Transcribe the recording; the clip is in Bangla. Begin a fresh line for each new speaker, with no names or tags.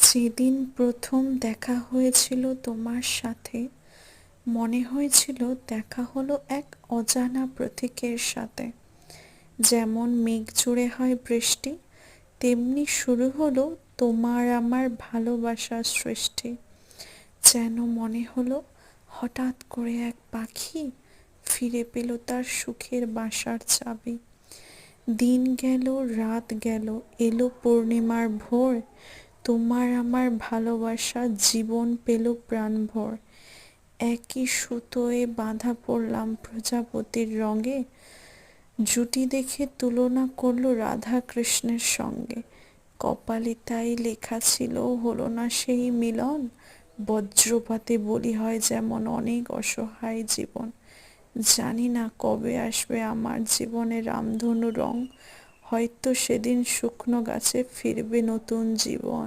যেদিন প্রথম দেখা হয়েছিল তোমার সাথে, মনে হয়েছিল দেখা হলো এক অজানা প্রতীকের সাথে। যেমন মেঘ জুড়ে হয় বৃষ্টি, তেমনি শুরু হলো তোমার আমার ভালোবাসার সৃষ্টি। যেন মনে হলো হঠাৎ করে এক পাখি ফিরে পেল তার সুখের বাসার চাবি। দিন গেল, রাত গেল, এলো পূর্ণিমার ভোর, তোমার আমার ভালোবাসা জীবন পেল প্রাণভর। একই সুতোয় বাঁধা পড়লাম প্রজাপতির রঙে, জুটি দেখে তুলনা করলো রাধা কৃষ্ণের সঙ্গে। কপালে তাই লেখা ছিল, হলো না সেই মিলন, বজ্রপাতে বলি হয় যেমন অনেক অসহায় জীবন। জানি না কবে আসবে আমার জীবনে রামধনু রং, হয়তো সেদিন শুকনো গাছে ফিরবে নতুন জীবন।